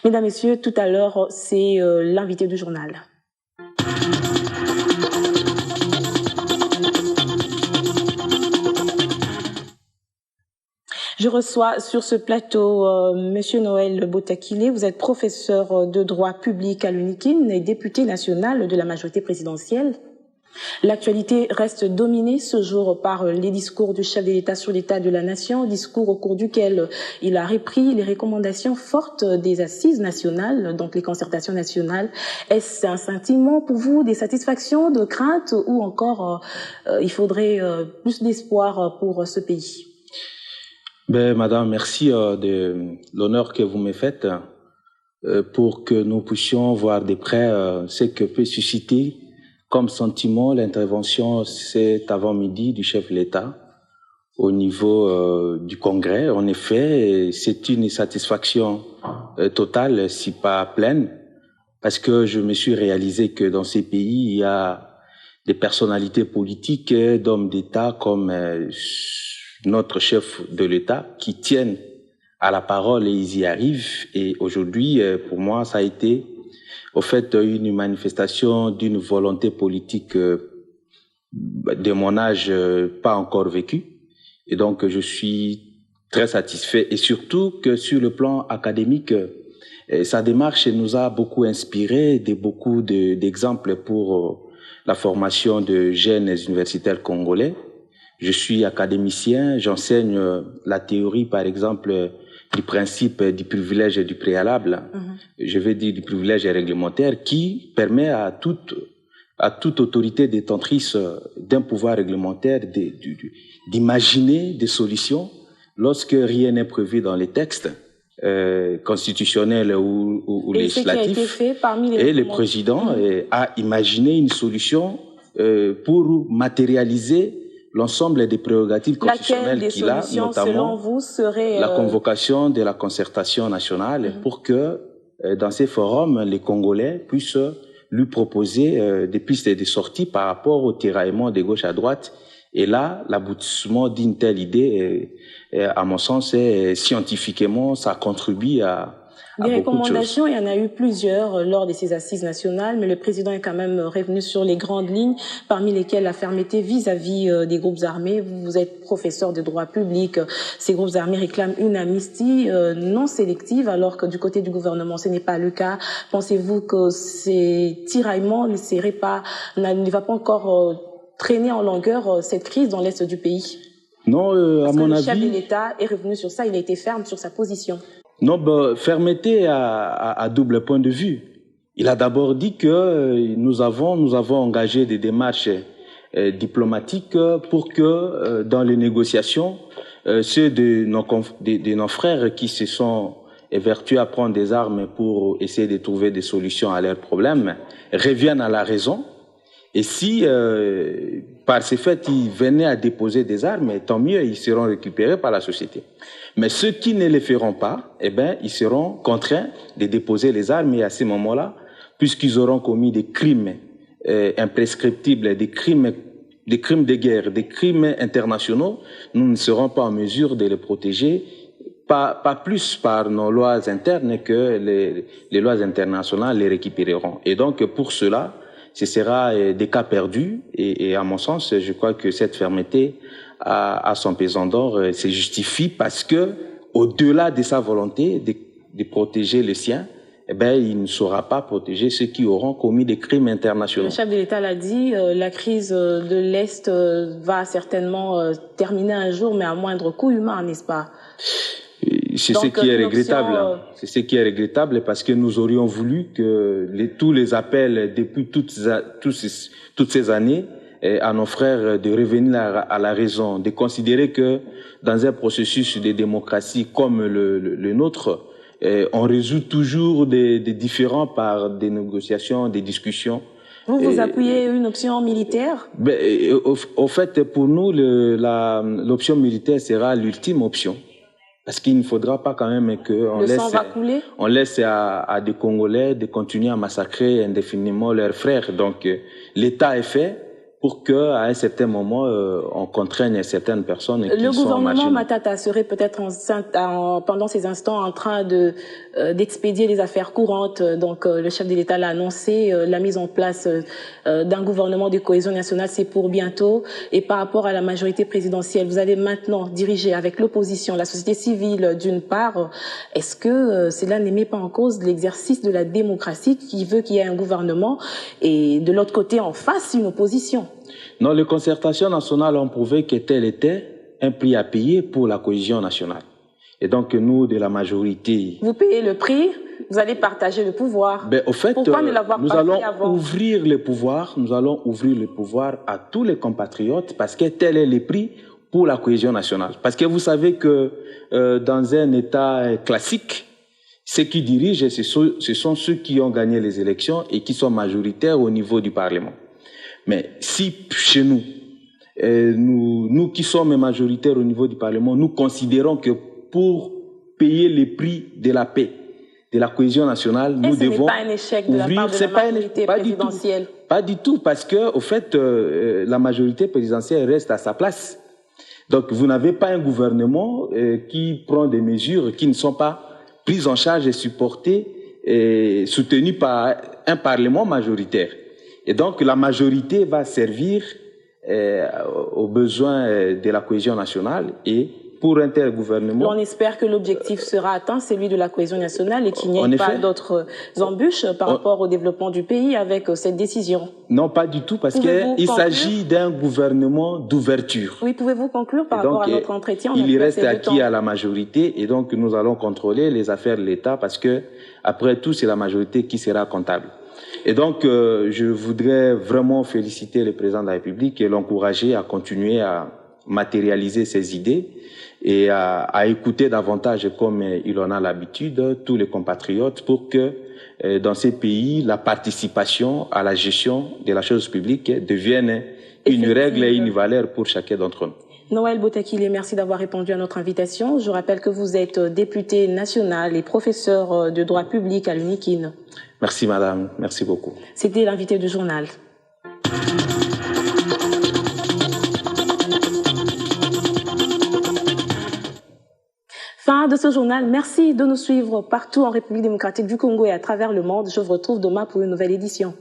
Mesdames, Messieurs, tout à l'heure, c'est l'invité du journal. Je reçois sur ce plateau Monsieur Noël Botakile. Vous êtes professeur de droit public à l'UNIKIN et député national de la majorité présidentielle. L'actualité reste dominée ce jour par les discours du chef de l'État sur l'état de la nation, discours au cours duquel il a repris les recommandations fortes des assises nationales, donc les concertations nationales. Est-ce un sentiment pour vous, des satisfactions, de crainte ou encore il faudrait plus d'espoir pour ce pays? Madame, merci de l'honneur que vous me faites pour que nous puissions voir de près ce que peut susciter comme sentiment l'intervention cet avant-midi du chef de l'État au niveau du Congrès. En effet, c'est une satisfaction totale, si pas pleine, parce que je me suis réalisé que dans ces pays, il y a des personnalités politiques, d'hommes d'État comme notre chef de l'État qui tiennent à la parole et ils y arrivent. Et aujourd'hui, pour moi, ça a été au fait une manifestation d'une volonté politique de mon âge pas encore vécue. Et donc, je suis très satisfait. Et surtout que sur le plan académique, sa démarche nous a beaucoup inspiré beaucoup d'exemples pour la formation de jeunes universitaires congolais. Je suis académicien, j'enseigne la théorie, par exemple, du principe du privilège et du préalable. Je vais dire du privilège réglementaire qui permet à toute autorité détentrice d'un pouvoir réglementaire d'imaginer des solutions lorsque rien n'est prévu dans les textes constitutionnels ou législatifs. Et le président a imaginé une solution pour matérialiser l'ensemble des prérogatives constitutionnelles qu'il a, notamment la convocation de la concertation nationale pour que dans ces forums, les Congolais puissent lui proposer des pistes de sortie par rapport au tiraillement de gauche à droite. Et là, l'aboutissement d'une telle idée, à mon sens, scientifiquement, ça contribue à des recommandations, il y en a eu plusieurs lors de ces assises nationales, mais le président est quand même revenu sur les grandes lignes, parmi lesquelles la fermeté vis-à-vis des groupes armés. Vous êtes professeur de droit public. Ces groupes armés réclament une amnistie non sélective, alors que du côté du gouvernement, ce n'est pas le cas. Pensez-vous que ces tiraillements ne va pas encore traîner en longueur cette crise dans l'est du pays? Non, à mon avis. Le chef de l'État est revenu sur ça, il a été ferme sur sa position. Non, fermeté à double point de vue. Il a d'abord dit que nous avons engagé des démarches diplomatiques pour que dans les négociations, ceux de nos frères qui se sont évertués à prendre des armes pour essayer de trouver des solutions à leurs problèmes reviennent à la raison. Et si par ce fait ils venaient à déposer des armes, tant mieux, ils seront récupérés par la société. Mais ceux qui ne le feront pas, ils seront contraints de déposer les armes et à ce moment-là, puisqu'ils auront commis des crimes imprescriptibles, des crimes de guerre, des crimes internationaux, nous ne serons pas en mesure de les protéger, pas plus par nos lois internes que les lois internationales les récupéreront. Et donc pour cela, ce sera des cas perdus et à mon sens, je crois que cette fermeté à son pesant d'or se justifie parce que au-delà de sa volonté de protéger les siens, il ne saura pas protéger ceux qui auront commis des crimes internationaux. Le chef de l'État l'a dit, la crise de l'Est va certainement terminer un jour, mais à moindre coût humain, n'est-ce pas? C'est ce qui est regrettable. C'est ce qui est regrettable parce que nous aurions voulu que tous les appels depuis toutes ces années à nos frères de revenir à la raison, de considérer que dans un processus de démocratie comme le nôtre, on résout toujours des différends par des négociations, des discussions. Vous appuyez une option militaire? Au fait, pour nous, l'option militaire sera l'ultime option. Parce qu'il ne faudra pas quand même qu'on laisse à des Congolais de continuer à massacrer indéfiniment leurs frères. Donc l'État est fait pour qu'à un certain moment, on contraigne certaines personnes qui sont Le gouvernement marginales. Matata serait peut-être pendant ces instants en train d'expédier les affaires courantes. Donc, le chef de l'État l'a annoncé, la mise en place d'un gouvernement de cohésion nationale, c'est pour bientôt. Et par rapport à la majorité présidentielle, vous allez maintenant diriger avec l'opposition, la société civile d'une part. Est-ce que cela ne met pas en cause l'exercice de la démocratie qui veut qu'il y ait un gouvernement et de l'autre côté, en face, une opposition? Non, les concertations nationales ont prouvé que tel était un prix à payer pour la cohésion nationale. Et donc, nous, de la majorité... Vous payez le prix, vous allez partager le pouvoir. Ben, au fait, pourquoi ne l'avoir nous pas allons fait avant? ouvrir le pouvoir, nous allons ouvrir le pouvoir à tous les compatriotes parce que tel est le prix pour la cohésion nationale. Parce que vous savez que dans un État classique, ceux qui dirigent, ce sont ceux qui ont gagné les élections et qui sont majoritaires au niveau du Parlement. Mais si chez nous, nous qui sommes majoritaires au niveau du Parlement, nous considérons que pour payer les prix de la paix, de la cohésion nationale, nous devons pas un échec de la part de la majorité présidentielle? Pas du tout, parce que au fait, la majorité présidentielle reste à sa place. Donc, vous n'avez pas un gouvernement qui prend des mesures qui ne sont pas prises en charge et supportées et soutenues par un Parlement majoritaire. Et donc, la majorité va servir aux besoins de la cohésion nationale et pour un tel gouvernement... On espère que l'objectif sera atteint, celui de la cohésion nationale, et qu'il n'y ait pas d'autres embûches par rapport au développement du pays avec cette décision. Non, pas du tout, parce qu'il s'agit d'un gouvernement d'ouverture. Oui, pouvez-vous conclure par rapport à notre entretien? Il reste acquis à la majorité, et donc nous allons contrôler les affaires de l'État, parce que après tout, c'est la majorité qui sera comptable. Et donc, je voudrais vraiment féliciter le président de la République et l'encourager à continuer à matérialiser ses idées et à écouter davantage, comme il en a l'habitude, tous les compatriotes pour que dans ces pays, la participation à la gestion de la chose publique devienne une règle et une valeur pour chacun d'entre nous. Noël Botakile, merci d'avoir répondu à notre invitation. Je rappelle que vous êtes député national et professeur de droit public à l'UNIKIN. Merci madame, merci beaucoup. C'était l'invité du journal. Fin de ce journal. Merci de nous suivre partout en République démocratique du Congo et à travers le monde. Je vous retrouve demain pour une nouvelle édition.